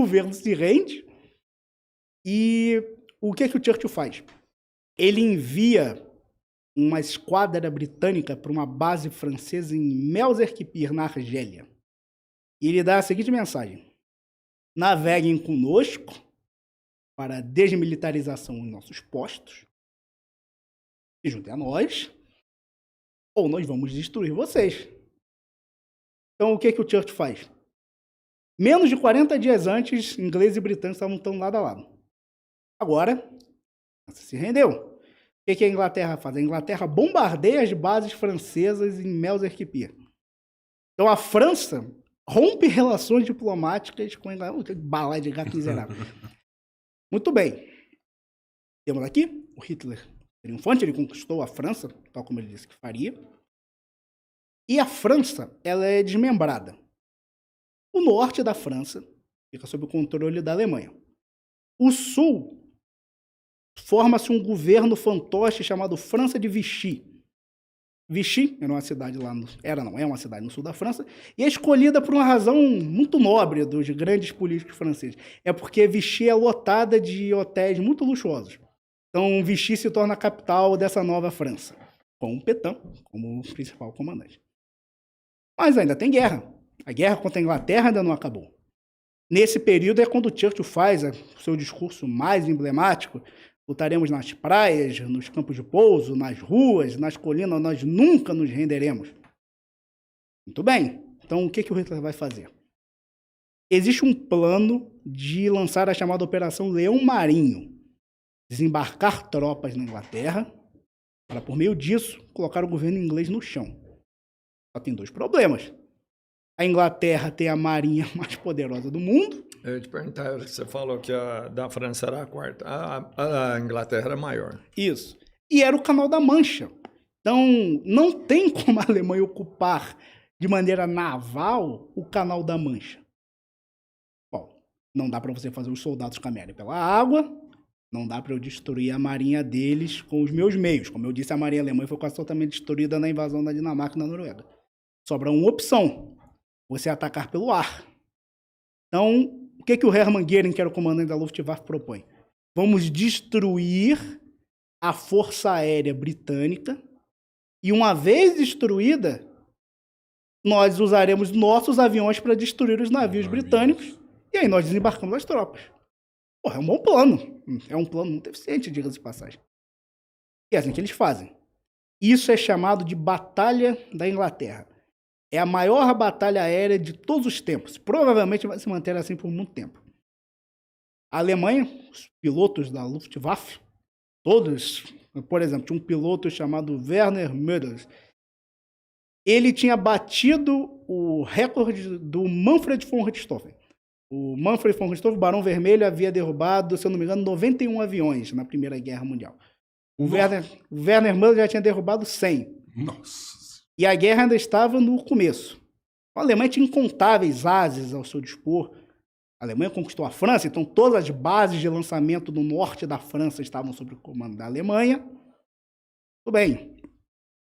governo se rende. E o que o Churchill faz? Ele envia uma esquadra britânica para uma base francesa em Melzerkipir, na Argélia. E ele dá a seguinte mensagem: naveguem conosco para a desmilitarização em nossos postos, se juntem a nós, ou nós vamos destruir vocês. Então, o que o Churchill faz? Menos de 40 dias antes, ingleses e britânicos estavam lado a lado. Agora, a França se rendeu. O que a Inglaterra faz? A Inglaterra bombardeia as bases francesas em Melzerkipir. Então, a França rompe relações diplomáticas com a Inglaterra. Que balaio de gato miserável. Muito bem. Temos aqui o Hitler triunfante, ele conquistou a França, tal como ele disse que faria. E a França, ela é desmembrada. O norte da França fica sob o controle da Alemanha. O sul forma-se um governo fantoche chamado França de Vichy. Vichy era uma cidade lá é uma cidade no sul da França, e é escolhida por uma razão muito nobre dos grandes políticos franceses. É porque Vichy é lotada de hotéis muito luxuosos. Então, Vichy se torna a capital dessa nova França, com Pétain como principal comandante. Mas ainda tem guerra. A guerra contra a Inglaterra ainda não acabou. Nesse período é quando Churchill faz o seu discurso mais emblemático: lutaremos nas praias, nos campos de pouso, nas ruas, nas colinas, nós nunca nos renderemos. Muito bem. Então, o que o Hitler vai fazer? Existe um plano de lançar a chamada Operação Leão Marinho. Desembarcar tropas na Inglaterra para, por meio disso, colocar o governo inglês no chão. Só tem dois problemas. A Inglaterra tem a marinha mais poderosa do mundo. Eu ia te perguntar, você falou que a da França era a quarta, a Inglaterra era maior. Isso. E era o Canal da Mancha. Então, não tem como a Alemanha ocupar de maneira naval o Canal da Mancha. Bom, não dá para você fazer os soldados caminharem pela água, não dá para eu destruir a marinha deles com os meus meios. Como eu disse, a marinha alemã foi quase totalmente destruída na invasão da Dinamarca e da Noruega. Sobra uma opção: você atacar pelo ar. Então, o que o Hermann Göring, que era o comandante da Luftwaffe, propõe? Vamos destruir a força aérea britânica e, uma vez destruída, nós usaremos nossos aviões para destruir os navios britânicos e aí nós desembarcamos as tropas. Porra, é um bom plano. É um plano muito eficiente, diga-se de passagem. E é assim que eles fazem. Isso é chamado de Batalha da Inglaterra. É a maior batalha aérea de todos os tempos. Provavelmente vai se manter assim por muito tempo. A Alemanha, os pilotos da Luftwaffe, todos, por exemplo, tinha um piloto chamado Werner Möders. Ele tinha batido o recorde do Manfred von Richthofen. O Manfred von Richthofen, o Barão Vermelho, havia derrubado, se eu não me engano, 91 aviões na Primeira Guerra Mundial. O Werner Möders já tinha derrubado 100. Nossa. E a guerra ainda estava no começo. A Alemanha tinha incontáveis ases ao seu dispor. A Alemanha conquistou a França, então todas as bases de lançamento do norte da França estavam sob o comando da Alemanha. Tudo bem.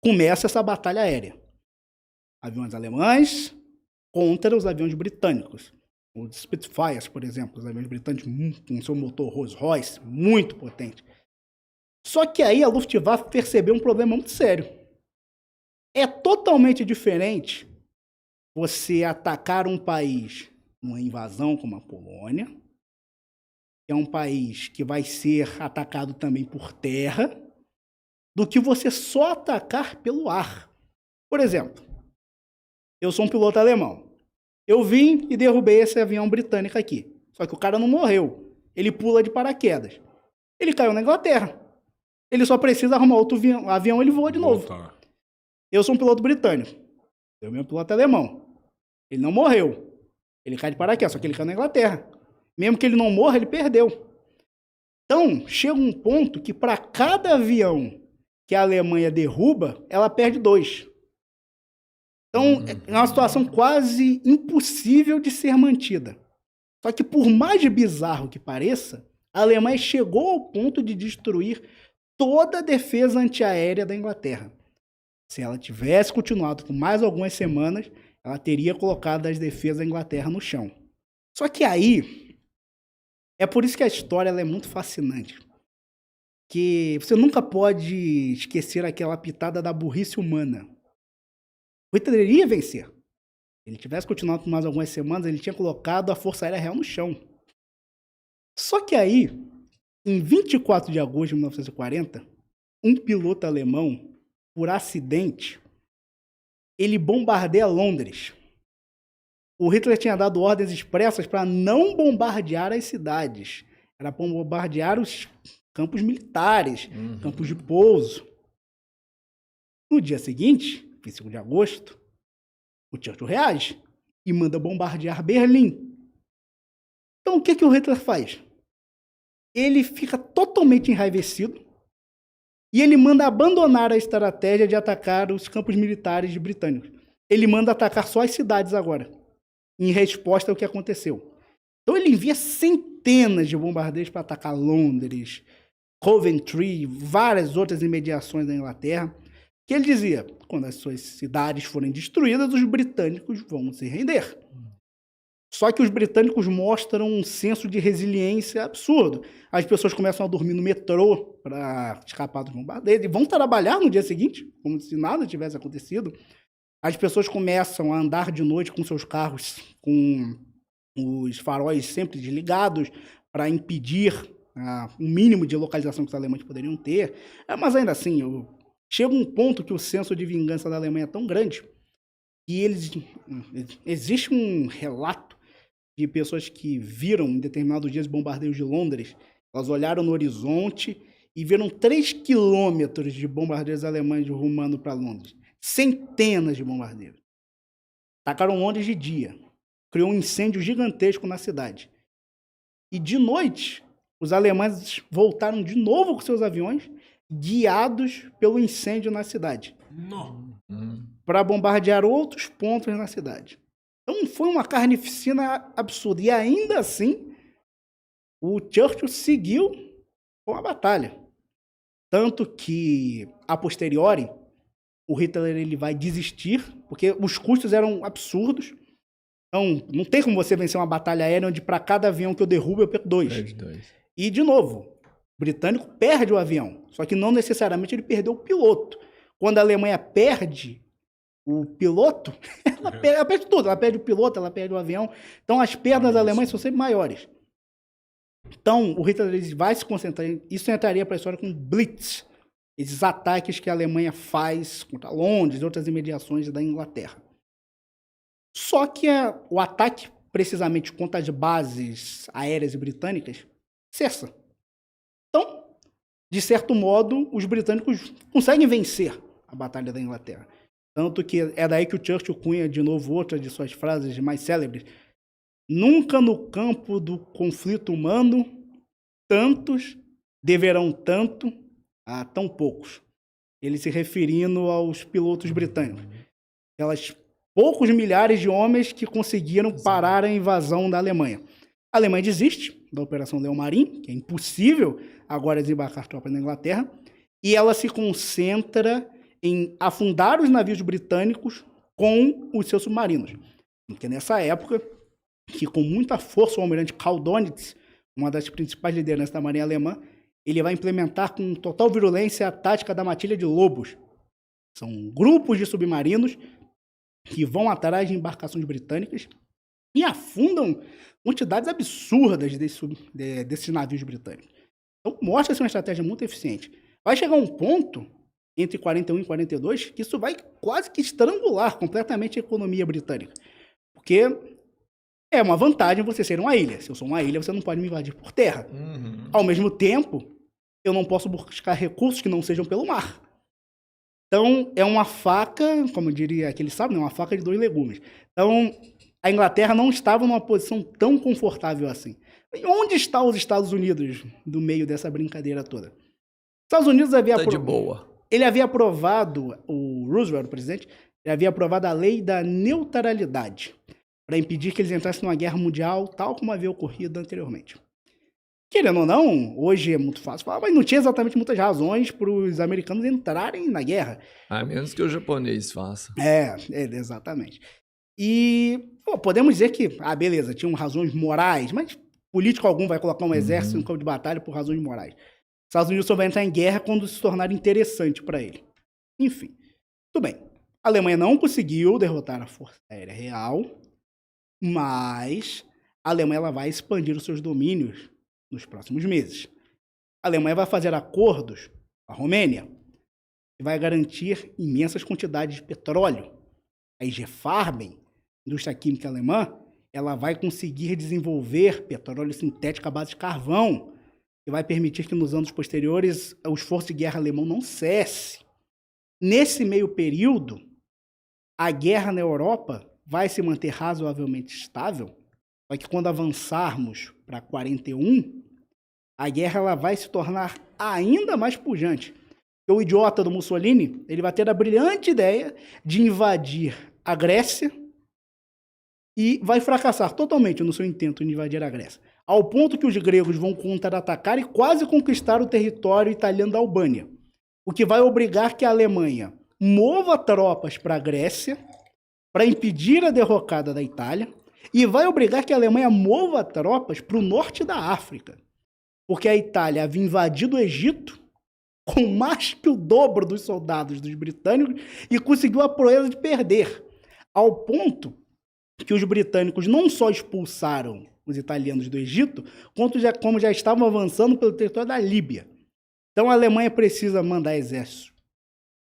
Começa essa batalha aérea. Aviões alemães contra os aviões britânicos. Os Spitfires, por exemplo, os aviões britânicos com seu motor Rolls-Royce, muito potente. Só que aí a Luftwaffe percebeu um problema muito sério. É totalmente diferente você atacar um país numa invasão como a Polônia, que é um país que vai ser atacado também por terra, do que você só atacar pelo ar. Por exemplo, eu sou um piloto alemão. Eu vim e derrubei esse avião britânico aqui. Só que o cara não morreu. Ele pula de paraquedas. Ele caiu na Inglaterra. Ele só precisa arrumar outro avião e ele voa de novo. Eu sou um piloto britânico. Eu meu piloto alemão. Ele não morreu. Ele cai de paraquedas, só que ele caiu na Inglaterra. Mesmo que ele não morra, ele perdeu. Então, chega um ponto que para cada avião que a Alemanha derruba, ela perde 2. Então, é uma situação quase impossível de ser mantida. Só que, por mais bizarro que pareça, a Alemanha chegou ao ponto de destruir toda a defesa antiaérea da Inglaterra. Se ela tivesse continuado por mais algumas semanas, ela teria colocado as defesas da Inglaterra no chão. Só que aí, É por isso que a história ela é muito fascinante. Que você nunca pode esquecer aquela pitada da burrice humana. O Hitler iria vencer. Se ele tivesse continuado por mais algumas semanas, ele tinha colocado a Força Aérea Real no chão. Só que aí, em 24 de agosto de 1940, um piloto alemão, por acidente, ele bombardeia Londres. O Hitler tinha dado ordens expressas para não bombardear as cidades. Era para bombardear os campos militares, campos de pouso. No dia seguinte, 25 de agosto, o Churchill reage e manda bombardear Berlim. Então, o que o Hitler faz? Ele fica totalmente enraivecido e ele manda abandonar a estratégia de atacar os campos militares britânicos. Ele manda atacar só as cidades agora, em resposta ao que aconteceu. Então, ele envia centenas de bombardeiros para atacar Londres, Coventry, várias outras imediações da Inglaterra, que ele dizia, quando as suas cidades forem destruídas, os britânicos vão se render. Só que os britânicos mostram um senso de resiliência absurdo. As pessoas começam a dormir no metrô para escapar dos bombardeios e vão trabalhar no dia seguinte, como se nada tivesse acontecido. As pessoas começam a andar de noite com seus carros com os faróis sempre desligados para impedir o mínimo de localização que os alemães poderiam ter. Mas ainda assim, chega um ponto que o senso de vingança da Alemanha é tão grande que existe um relato de pessoas que viram em determinados dias bombardeios de Londres. Elas olharam no horizonte e viram 3 quilômetros de bombardeiros alemães rumando para Londres. Centenas de bombardeiros. Atacaram Londres de dia. Criou um incêndio gigantesco na cidade. E de noite, os alemães voltaram de novo com seus aviões, guiados pelo incêndio na cidade. Para bombardear outros pontos na cidade. Então foi uma carnificina absurda. E ainda assim, o Churchill seguiu com a batalha. Tanto que, a posteriori, o Hitler ele vai desistir, porque os custos eram absurdos. Então, não tem como você vencer uma batalha aérea onde para cada avião que eu derrubo, eu perco 2. E, de novo, o britânico perde o avião. Só que não necessariamente ele perdeu o piloto. Quando a Alemanha perde o piloto, ela perde tudo. Ela perde o piloto, ela perde o avião. Então, as perdas alemãs são sempre maiores. Então, o Hitler vai se concentrar. Isso entraria para a história com Blitz. Esses ataques que a Alemanha faz contra Londres e outras imediações da Inglaterra. Só que o ataque, precisamente, contra as bases aéreas britânicas, cessa. Então, de certo modo, os britânicos conseguem vencer a Batalha da Inglaterra. Tanto que é daí que o Churchill cunha de novo outra de suas frases mais célebres. Nunca no campo do conflito humano, tantos deverão tanto a tão poucos. Ele se referindo aos pilotos britânicos. Aquelas poucos milhares de homens que conseguiram parar a invasão da Alemanha. A Alemanha desiste da Operação Leão Marim, que é impossível agora desembarcar tropas na Inglaterra, e ela se concentra em afundar os navios britânicos com os seus submarinos. Porque nessa época, que com muita força o almirante Karl Dönitz, uma das principais lideranças da Marinha Alemã, ele vai implementar com total virulência a tática da matilha de lobos. São grupos de submarinos que vão atrás de embarcações britânicas e afundam quantidades absurdas desses navios britânicos. Então, mostra-se uma estratégia muito eficiente. Vai chegar um ponto, entre 41 e 42, que isso vai quase que estrangular completamente a economia britânica. Porque é uma vantagem você ser uma ilha. Se eu sou uma ilha, você não pode me invadir por terra. Ao mesmo tempo, eu não posso buscar recursos que não sejam pelo mar. Então, é uma faca, como diria aquele sábio, uma faca de 2 legumes. Então, a Inglaterra não estava numa posição tão confortável assim. E onde estão os Estados Unidos no meio dessa brincadeira toda? Os Estados Unidos de boa. Ele havia aprovado, o Roosevelt, o presidente, ele havia aprovado a lei da neutralidade para impedir que eles entrassem numa guerra mundial, tal como havia ocorrido anteriormente. Querendo ou não, hoje é muito fácil falar, mas não tinha exatamente muitas razões para os americanos entrarem na guerra. A menos que o japonês faça. Exatamente. E podemos dizer que, beleza, tinham razões morais, mas político algum vai colocar um exército no campo de batalha por razões morais. Os Estados Unidos só vai entrar em guerra quando se tornar interessante para ele. Enfim, tudo bem. A Alemanha não conseguiu derrotar a Força Aérea Real, mas a Alemanha ela vai expandir os seus domínios nos próximos meses. A Alemanha vai fazer acordos com a Romênia, que vai garantir imensas quantidades de petróleo. A IG Farben, indústria química alemã, ela vai conseguir desenvolver petróleo sintético à base de carvão, que vai permitir que nos anos posteriores o esforço de guerra alemão não cesse. Nesse meio período, a guerra na Europa vai se manter razoavelmente estável, só que quando avançarmos para 41, a guerra ela vai se tornar ainda mais pujante. O idiota do Mussolini ele vai ter a brilhante ideia de invadir a Grécia e vai fracassar totalmente no seu intento de invadir a Grécia, ao ponto que os gregos vão contra-atacar e quase conquistar o território italiano da Albânia, o que vai obrigar que a Alemanha mova tropas para a Grécia para impedir a derrocada da Itália e vai obrigar que a Alemanha mova tropas para o norte da África, porque a Itália havia invadido o Egito com mais que o dobro dos soldados dos britânicos e conseguiu a proeza de perder, ao ponto que os britânicos não só expulsaram os italianos do Egito, como já estavam avançando pelo território da Líbia. Então a Alemanha precisa mandar exércitos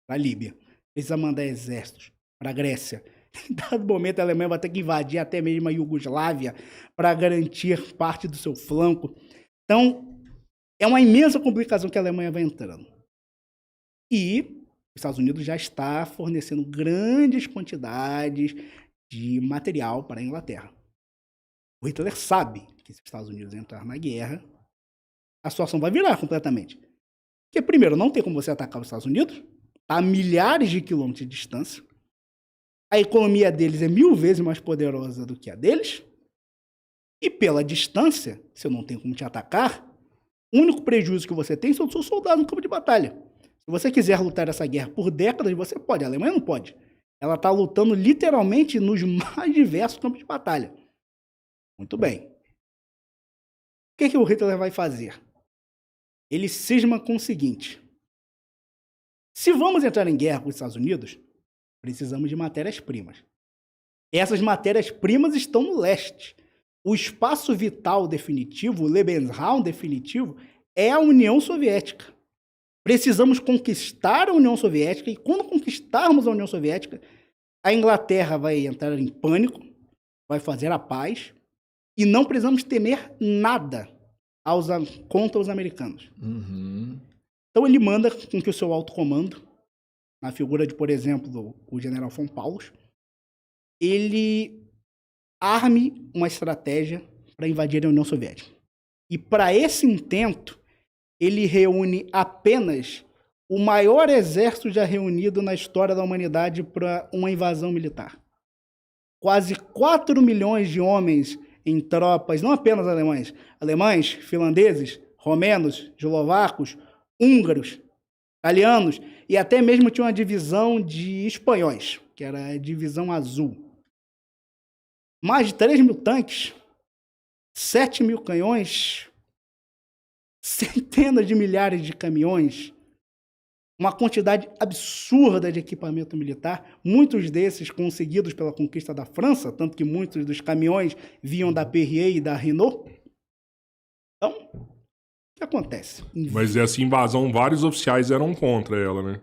para a Líbia, precisa mandar exércitos para a Grécia. Em dado momento a Alemanha vai ter que invadir até mesmo a Iugoslávia para garantir parte do seu flanco. Então é uma imensa complicação que a Alemanha vai entrando. E os Estados Unidos já está fornecendo grandes quantidades de material para a Inglaterra. O Hitler sabe que se os Estados Unidos entrar na guerra, a situação vai virar completamente. Porque, primeiro, não tem como você atacar os Estados Unidos, está a milhares de quilômetros de distância. A economia deles é 1000 vezes mais poderosa do que a deles. E pela distância, se eu não tenho como te atacar, o único prejuízo que você tem são os seus soldados no campo de batalha. Se você quiser lutar essa guerra por décadas, você pode. A Alemanha não pode. Ela está lutando literalmente nos mais diversos campos de batalha. Muito bem. O que o Hitler vai fazer? Ele cisma com o seguinte: se vamos entrar em guerra com os Estados Unidos, precisamos de matérias-primas. Essas matérias-primas estão no leste. O espaço vital definitivo, o Lebensraum definitivo, é a União Soviética. Precisamos conquistar a União Soviética, e quando conquistarmos a União Soviética, a Inglaterra vai entrar em pânico, vai fazer a paz, e não precisamos temer nada contra os americanos. Então ele manda com que o seu alto comando, na figura de, por exemplo, o general von Paulus, ele arme uma estratégia para invadir a União Soviética. E para esse intento, ele reúne apenas o maior exército já reunido na história da humanidade para uma invasão militar. Quase 4 milhões de homens em tropas, não apenas alemães, finlandeses, romenos, eslovacos, húngaros, italianos, e até mesmo tinha uma divisão de espanhóis, que era a divisão azul. Mais de 3 mil tanques, 7 mil canhões, centenas de milhares de caminhões, uma quantidade absurda de equipamento militar, muitos desses conseguidos pela conquista da França, tanto que muitos dos caminhões vinham da Perrier e da Renault. Então, o que acontece? Mas essa invasão, vários oficiais eram contra ela, né?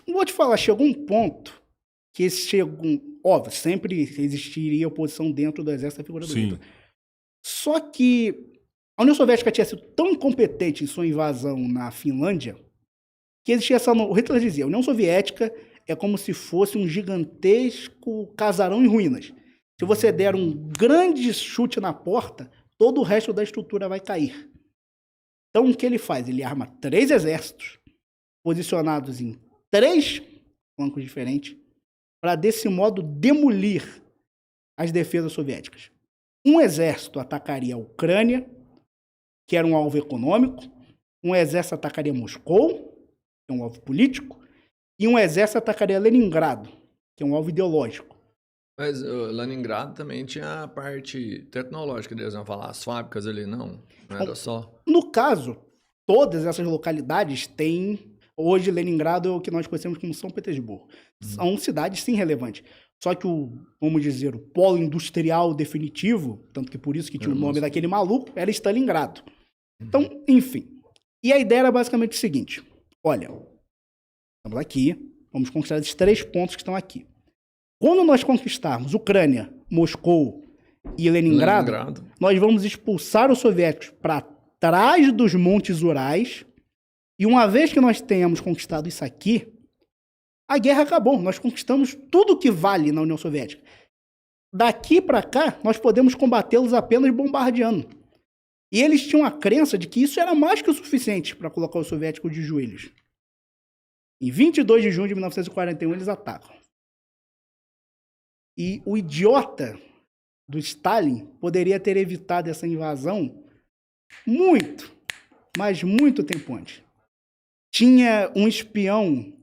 Vou te falar, chegou um ponto que óbvio, sempre existiria oposição dentro do exército da figura do Hitler. Só que a União Soviética tinha sido tão incompetente em sua invasão na Finlândia que existia o Hitler dizia, a União Soviética é como se fosse um gigantesco casarão em ruínas. Se você der um grande chute na porta, todo o resto da estrutura vai cair. Então o que ele faz? Ele arma 3 exércitos posicionados em 3 flancos diferentes para, desse modo, demolir as defesas soviéticas. Um exército atacaria a Ucrânia, que era um alvo econômico, um exército atacaria Moscou, que é um alvo político, e um exército atacaria Leningrado, que é um alvo ideológico. Mas Leningrado também tinha a parte tecnológica deles, não falar as fábricas ali, não era só. No caso, todas essas localidades têm... Hoje, Leningrado é o que nós conhecemos como São Petersburgo. São cidades, sim, relevantes. Só que vamos dizer, o polo industrial definitivo, tanto que por isso que tinha o nome daquele maluco, era Stalingrado. Então, enfim. E a ideia era basicamente o seguinte. Olha, estamos aqui, vamos conquistar esses 3 pontos que estão aqui. Quando nós conquistarmos Ucrânia, Moscou e Leningrado, nós vamos expulsar os soviéticos para trás dos Montes Urais. E uma vez que nós tenhamos conquistado isso aqui, a guerra acabou. Nós conquistamos tudo que vale na União Soviética. Daqui para cá, nós podemos combatê-los apenas bombardeando. E eles tinham a crença de que isso era mais que o suficiente para colocar os soviéticos de joelhos. Em 22 de junho de 1941, eles atacam. E o idiota do Stalin poderia ter evitado essa invasão muito, mas muito tempo antes. Tinha um espião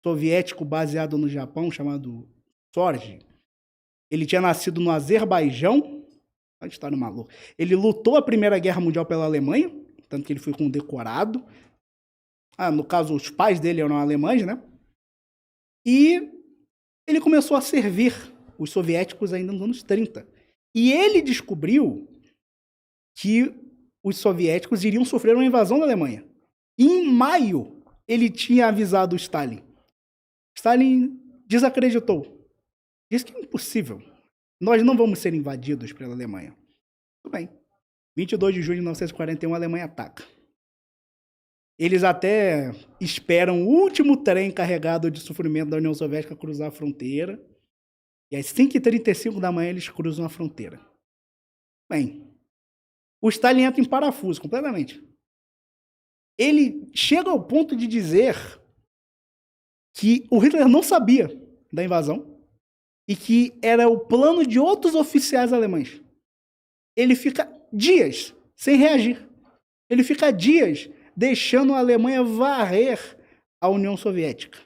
soviético baseado no Japão, chamado Sorge. Ele tinha nascido no Azerbaijão. Olha a história maluca. Ele lutou a Primeira Guerra Mundial pela Alemanha, tanto que ele foi condecorado. No caso, os pais dele eram alemães, né? E ele começou a servir os soviéticos ainda nos anos 30. E ele descobriu que os soviéticos iriam sofrer uma invasão da Alemanha. E em maio, ele tinha avisado o Stalin. Stalin desacreditou. Disse que é impossível. Nós não vamos ser invadidos pela Alemanha. Tudo bem. 22 de junho de 1941, a Alemanha ataca. Eles até esperam o último trem carregado de sofrimento da União Soviética cruzar a fronteira. E às 5h35 da manhã, eles cruzam a fronteira. Bem, o Stalin entra em parafuso completamente. Ele chega ao ponto de dizer que o Hitler não sabia da invasão e que era o plano de outros oficiais alemães. Ele fica dias sem reagir. Ele fica dias deixando a Alemanha varrer a União Soviética.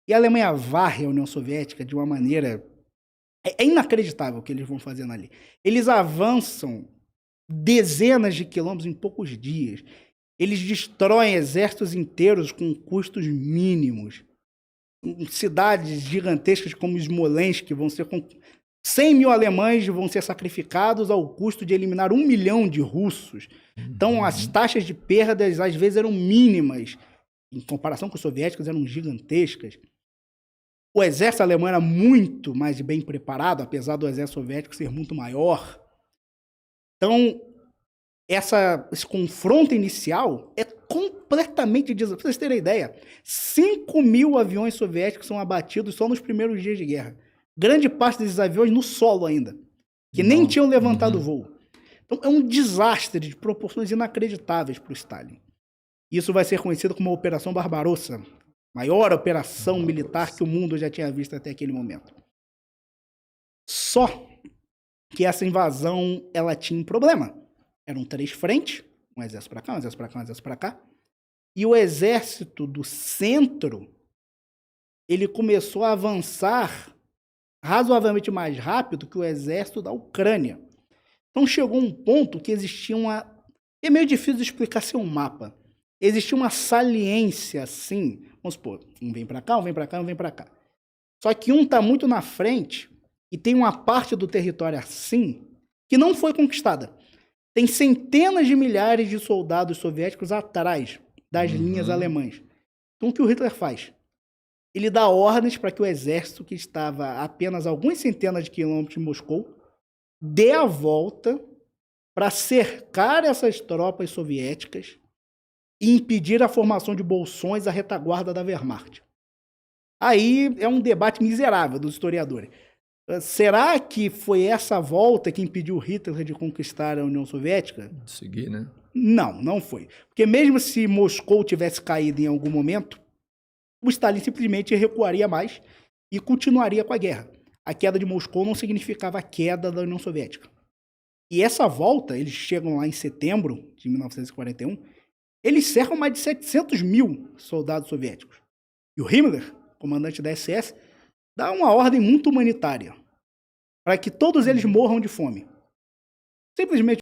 E a Alemanha varre a União Soviética de uma maneira... É inacreditável o que eles vão fazendo ali. Eles avançam dezenas de quilômetros em poucos dias. Eles destroem exércitos inteiros com custos mínimos. Cidades gigantescas como Smolensk, que vão ser com 100 mil alemães vão ser sacrificados ao custo de eliminar 1 milhão de russos. Então, as taxas de perdas, às vezes, eram mínimas. Em comparação com os soviéticos, eram gigantescas. O exército alemão era muito mais bem preparado, apesar do exército soviético ser muito maior. Então, esse confronto inicial é completamente desafiador. Para vocês terem ideia, 5 mil aviões soviéticos são abatidos só nos primeiros dias de guerra. Grande parte desses aviões no solo ainda, que nem tinham levantado voo. Então, é um desastre de proporções inacreditáveis para o Stalin. Isso vai ser conhecido como a Operação Barbarossa, maior operação militar que o mundo já tinha visto até aquele momento. Só que essa invasão ela tinha um problema. Eram 3 frentes, um exército para cá, um exército para cá, um exército para cá. E o exército do centro, ele começou a avançar razoavelmente mais rápido que o exército da Ucrânia. Então chegou um ponto que existia uma... É meio difícil de explicar sem um mapa. Existia uma saliência assim, vamos supor, um vem para cá, um vem para cá, um vem para cá. Só que um está muito na frente e tem uma parte do território assim que não foi conquistada. Tem centenas de milhares de soldados soviéticos atrás das linhas alemãs. Então o que o Hitler faz? Ele dá ordens para que o exército, que estava a apenas algumas centenas de quilômetros de Moscou, dê a volta para cercar essas tropas soviéticas e impedir a formação de bolsões à retaguarda da Wehrmacht. Aí é um debate miserável dos historiadores. Será que foi essa volta que impediu Hitler de conquistar a União Soviética? Seguir, né? Não, não foi. Porque mesmo se Moscou tivesse caído em algum momento, o Stalin simplesmente recuaria mais e continuaria com a guerra. A queda de Moscou não significava a queda da União Soviética. E essa volta, eles chegam lá em setembro de 1941, eles cercam mais de 700 mil soldados soviéticos. E o Himmler, comandante da SS, dá uma ordem muito humanitária para que todos eles morram de fome. Simplesmente